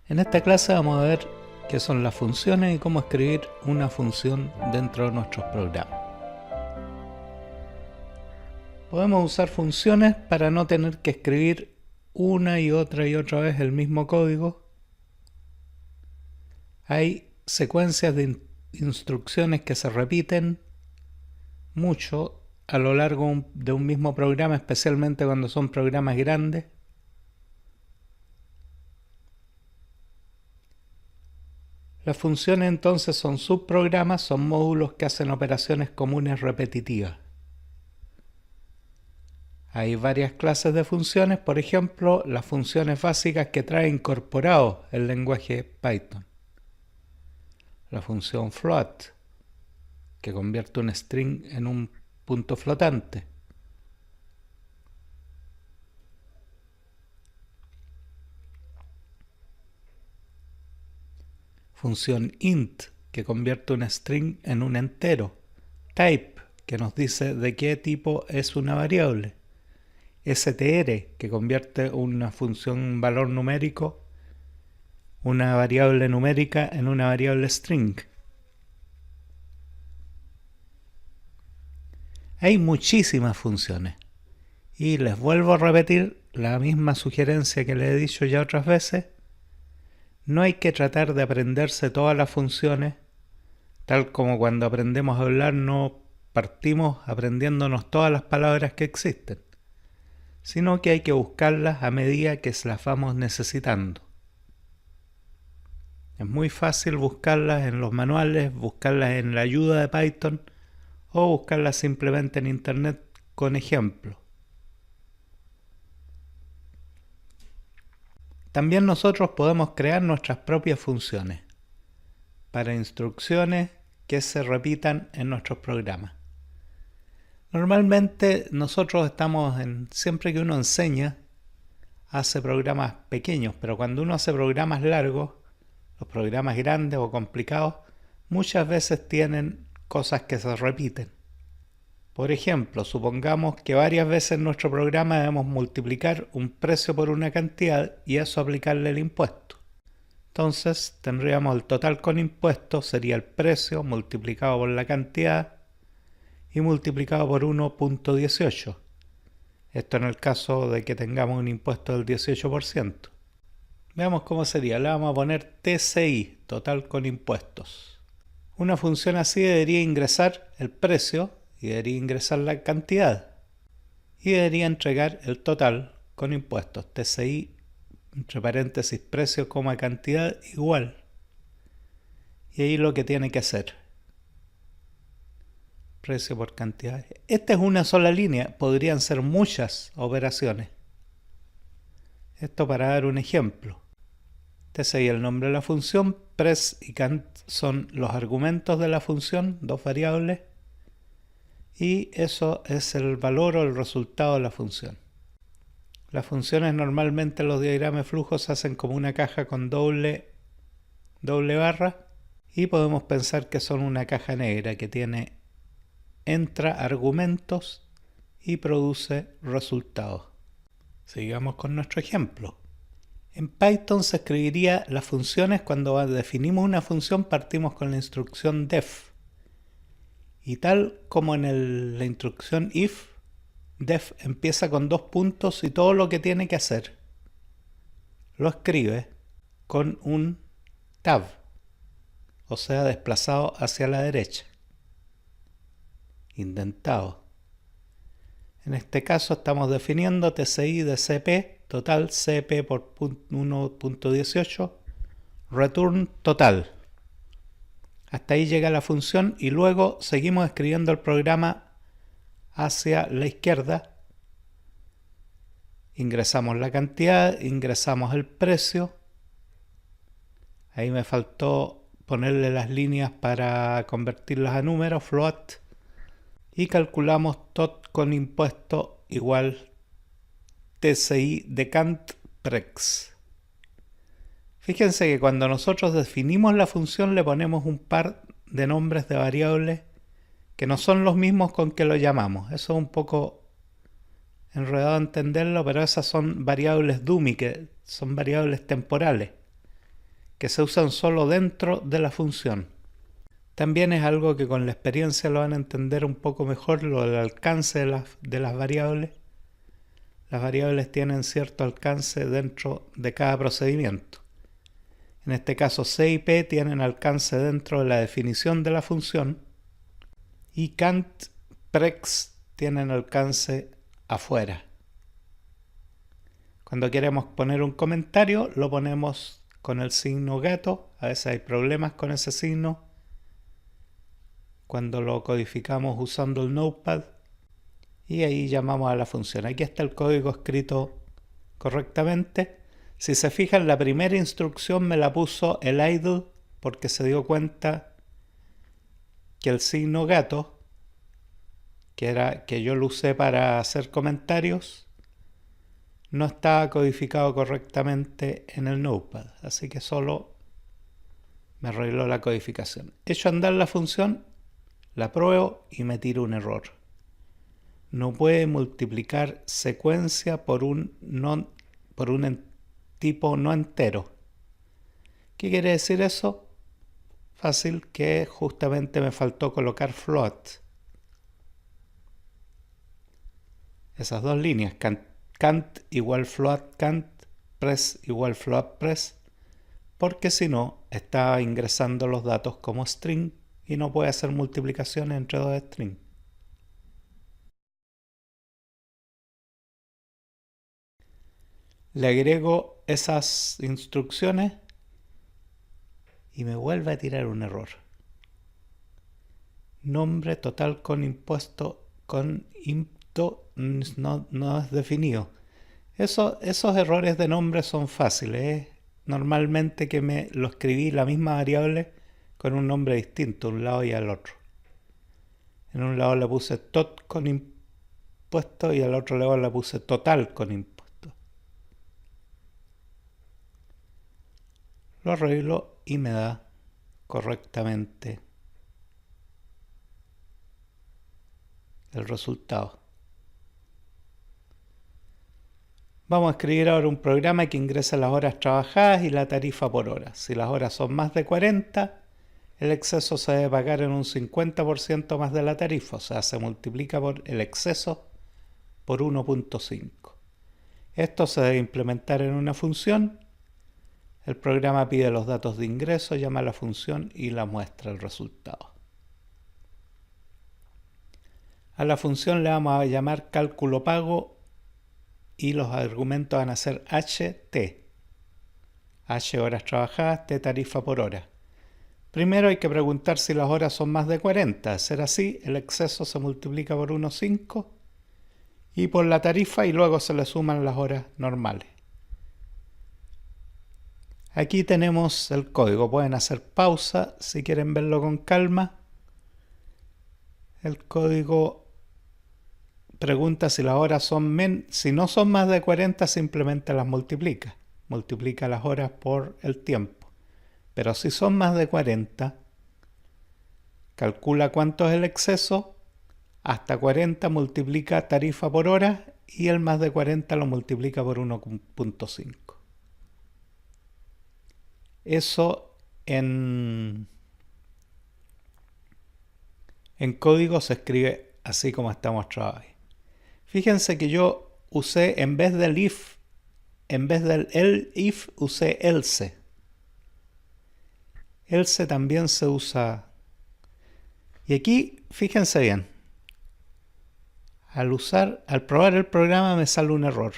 En esta clase vamos a ver qué son las funciones y cómo escribir una función dentro de nuestros programas. Podemos usar funciones para no tener que escribir una y otra vez el mismo código. Hay secuencias de instrucciones que se repiten mucho a lo largo de un mismo programa, especialmente cuando son programas grandes. Las funciones entonces son subprogramas, son módulos que hacen operaciones comunes repetitivas. Hay varias clases de funciones, por ejemplo, las funciones básicas que trae incorporado el lenguaje Python. La función float, que convierte un string en un punto flotante. Función int, que convierte un string en un entero. Type, que nos dice de qué tipo es una variable. str, que convierte una función, un valor numérico, una variable numérica en una variable string. Hay muchísimas funciones. Y les vuelvo a repetir la misma sugerencia que les he dicho ya otras veces. No hay que tratar de aprenderse todas las funciones, tal como cuando aprendemos a hablar no partimos aprendiéndonos todas las palabras que existen, sino que hay que buscarlas a medida que las vamos necesitando. Es muy fácil buscarlas en los manuales, buscarlas en la ayuda de Python o buscarlas simplemente en internet con ejemplos. También nosotros podemos crear nuestras propias funciones para instrucciones que se repitan en nuestros programas. Normalmente nosotros siempre que uno enseña, hace programas pequeños, pero cuando uno hace programas largos, los programas grandes o complicados, muchas veces tienen cosas que se repiten. Por ejemplo, supongamos que varias veces en nuestro programa debemos multiplicar un precio por una cantidad y eso aplicarle el impuesto. Entonces tendríamos el total con impuestos, sería el precio multiplicado por la cantidad y multiplicado por 1.18. Esto en el caso de que tengamos un impuesto del 18%. Veamos cómo sería. Le vamos a poner TCI, total con impuestos. Una función así debería ingresar el precio y debería ingresar la cantidad. Y debería entregar el total con impuestos. TCI, entre paréntesis, precio, cantidad, igual. Y ahí lo que tiene que hacer. Precio por cantidad. Esta es una sola línea, podrían ser muchas operaciones. Esto para dar un ejemplo. TCI el nombre de la función, pres y cant son los argumentos de la función, dos variables, y eso es el valor o el resultado de la función. Las funciones normalmente en los diagramas de flujo se hacen como una caja con doble barra y podemos pensar que son una caja negra que entra argumentos y produce resultados. Sigamos con nuestro ejemplo. En Python se escribiría las funciones cuando definimos una función partimos con la instrucción def. Y tal como en la instrucción if, def empieza con 2 puntos y todo lo que tiene que hacer lo escribe con un tab, o sea, desplazado hacia la derecha, indentado. En este caso estamos definiendo TCI de CP, total CP por 1.18, return total. Hasta ahí llega la función y luego seguimos escribiendo el programa hacia la izquierda. Ingresamos la cantidad, ingresamos el precio. Ahí me faltó ponerle las líneas para convertirlas a números, float. Y calculamos tot con impuesto igual TCI de cant prex. Fíjense que cuando nosotros definimos la función le ponemos un par de nombres de variables que no son los mismos con que lo llamamos. Eso es un poco enredado entenderlo, pero esas son variables dummy, que son variables temporales. que se usan solo dentro de la función. También es algo que con la experiencia lo van a entender un poco mejor, lo del alcance de las variables. Las variables tienen cierto alcance dentro de cada procedimiento. En este caso C y P tienen alcance dentro de la definición de la función y cant, prex tienen alcance afuera. Cuando queremos poner un comentario lo ponemos con el signo gato, a veces hay problemas con ese signo cuando lo codificamos usando el Notepad y ahí llamamos a la función. Aquí está el código escrito correctamente. Si se fijan, la primera instrucción me la puso el idle porque se dio cuenta que el signo gato, que yo lo usé para hacer comentarios, no estaba codificado correctamente en el Notepad, así que solo me arregló la codificación. Echo a andar la función, la pruebo y me tiro un error. No puede multiplicar secuencia por un tipo no entero. ¿Qué quiere decir eso? Fácil, que justamente me faltó colocar float. Esas dos líneas, cant igual float cant, press igual float press, porque si no estaba ingresando los datos como string y no puede hacer multiplicaciones entre dos strings. Le agrego esas instrucciones y me vuelve a tirar un error. Nombre total con impuesto con impuesto no es definido. Esos errores de nombre son fáciles. Normalmente que lo escribí la misma variable con un nombre distinto, un lado y al otro. En un lado le puse tot con impuesto y al otro lado le puse total con impuesto. Lo arreglo y me da correctamente el resultado. Vamos a escribir ahora un programa que ingrese las horas trabajadas y la tarifa por hora. Si las horas son más de 40, el exceso se debe pagar en un 50% más de la tarifa, o sea, se multiplica por el exceso por 1.5. Esto se debe implementar en una función. El programa pide los datos de ingreso, llama a la función y la muestra el resultado. A la función le vamos a llamar cálculo pago y los argumentos van a ser ht. H horas trabajadas, T tarifa por hora. Primero hay que preguntar si las horas son más de 40. De ser así, el exceso se multiplica por 1.5 y por la tarifa y luego se le suman las horas normales. Aquí tenemos el código. Pueden hacer pausa si quieren verlo con calma. El código pregunta si las horas son si no son más de 40, simplemente las multiplica. Multiplica las horas por el tiempo. Pero si son más de 40, calcula cuánto es el exceso. Hasta 40 multiplica tarifa por hora y el más de 40 lo multiplica por 1.5. Eso en código se escribe así como está mostrado ahí. Fíjense que yo usé, en vez del if, usé else. Else también se usa. Y aquí, fíjense bien. Al probar el programa me sale un error.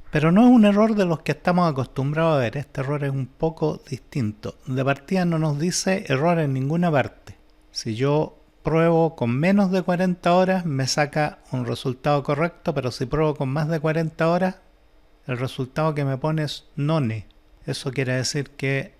Pero no es un error de los que estamos acostumbrados a ver. Este error es un poco distinto. De partida no nos dice error en ninguna parte. Si yo pruebo con menos de 40 horas me saca un resultado correcto, pero si pruebo con más de 40 horas, el resultado que me pone es none. Eso quiere decir que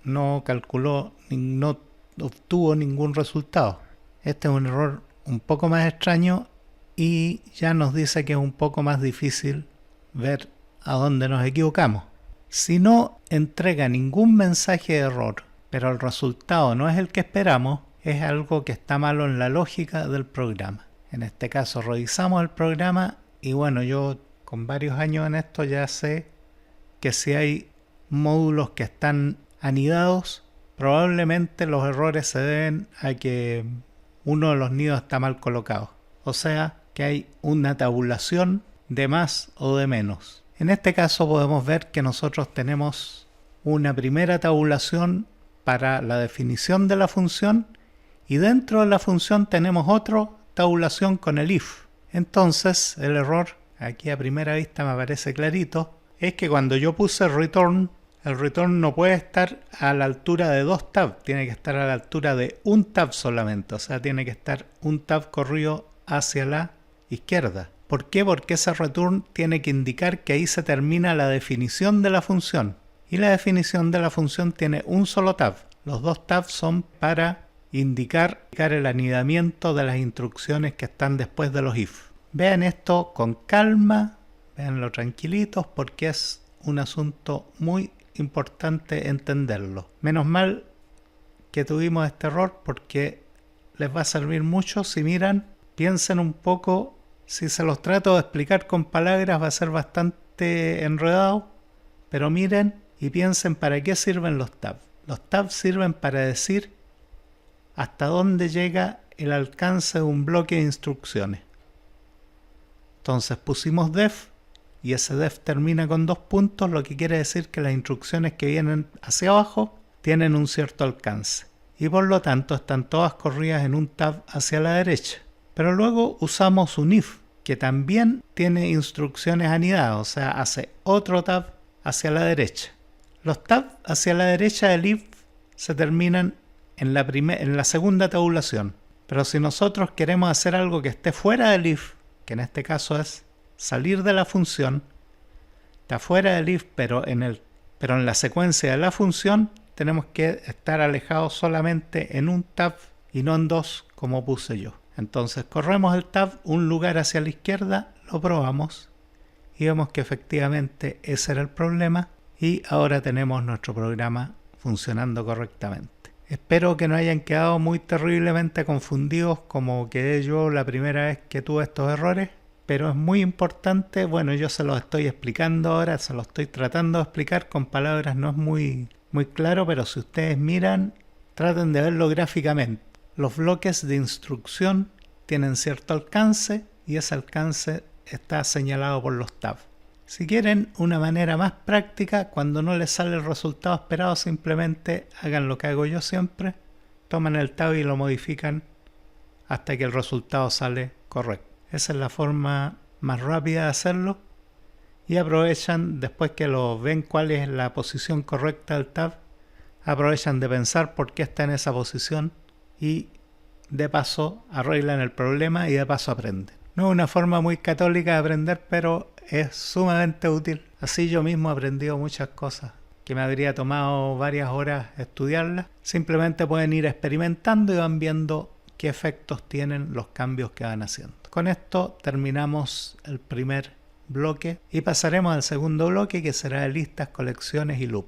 no calculó, no obtuvo ningún resultado. Este es un error un poco más extraño y ya nos dice que es un poco más difícil ver a dónde nos equivocamos. Si no entrega ningún mensaje de error, pero el resultado no es el que esperamos, es algo que está malo en la lógica del programa. En este caso revisamos el programa y bueno, yo con varios años en esto ya sé que si hay módulos que están anidados, probablemente los errores se deben a que uno de los nidos está mal colocado. O sea, que hay una tabulación de más o de menos. En este caso podemos ver que nosotros tenemos una primera tabulación para la definición de la función y dentro de la función tenemos otra tabulación con el if. Entonces el error, aquí a primera vista me parece clarito, es que cuando yo puse return, el return no puede estar a la altura de 2 tabs, tiene que estar a la altura de un tab solamente, o sea, tiene que estar un tab corrido hacia la izquierda. ¿Por qué? Porque ese return tiene que indicar que ahí se termina la definición de la función. Y la definición de la función tiene un solo tab. Los 2 tabs son para indicar el anidamiento de las instrucciones que están después de los if. Vean esto con calma, véanlo tranquilitos porque es un asunto muy importante entenderlo. Menos mal que tuvimos este error porque les va a servir mucho si miran, piensen un poco, si se los trato de explicar con palabras va a ser bastante enredado, pero miren y piensen para qué sirven los tabs. Los tabs sirven para decir hasta dónde llega el alcance de un bloque de instrucciones. Entonces pusimos def y ese def termina con 2 puntos, lo que quiere decir que las instrucciones que vienen hacia abajo tienen un cierto alcance y por lo tanto están todas corridas en un tab hacia la derecha. Pero luego usamos un if que también tiene instrucciones anidadas, o sea, hace otro tab hacia la derecha. Los tabs hacia la derecha del if se terminan en la segunda tabulación. Pero si nosotros queremos hacer algo que esté fuera del if, que en este caso es salir de la función, está fuera del if, pero en la secuencia de la función tenemos que estar alejados solamente en un tab y no en 2 como puse yo. Entonces corremos el tab un lugar hacia la izquierda, lo probamos y vemos que efectivamente ese era el problema y ahora tenemos nuestro programa funcionando correctamente. Espero que no hayan quedado muy terriblemente confundidos como quedé yo la primera vez que tuve estos errores, pero es muy importante, bueno, yo se los estoy explicando ahora, se los estoy tratando de explicar con palabras, no es muy claro, pero si ustedes miran, traten de verlo gráficamente. Los bloques de instrucción tienen cierto alcance y ese alcance está señalado por los tabs. Si quieren una manera más práctica, cuando no les sale el resultado esperado, simplemente hagan lo que hago yo siempre, toman el tab y lo modifican hasta que el resultado sale correcto. Esa es la forma más rápida de hacerlo y aprovechan, después que lo ven cuál es la posición correcta del tab, aprovechan de pensar por qué está en esa posición y de paso arreglan el problema y de paso aprenden. No es una forma muy católica de aprender, pero es sumamente útil. Así yo mismo he aprendido muchas cosas que me habría tomado varias horas estudiarlas. Simplemente pueden ir experimentando y van viendo qué efectos tienen los cambios que van haciendo. Con esto terminamos el primer bloque y pasaremos al segundo bloque que será de listas, colecciones y loop.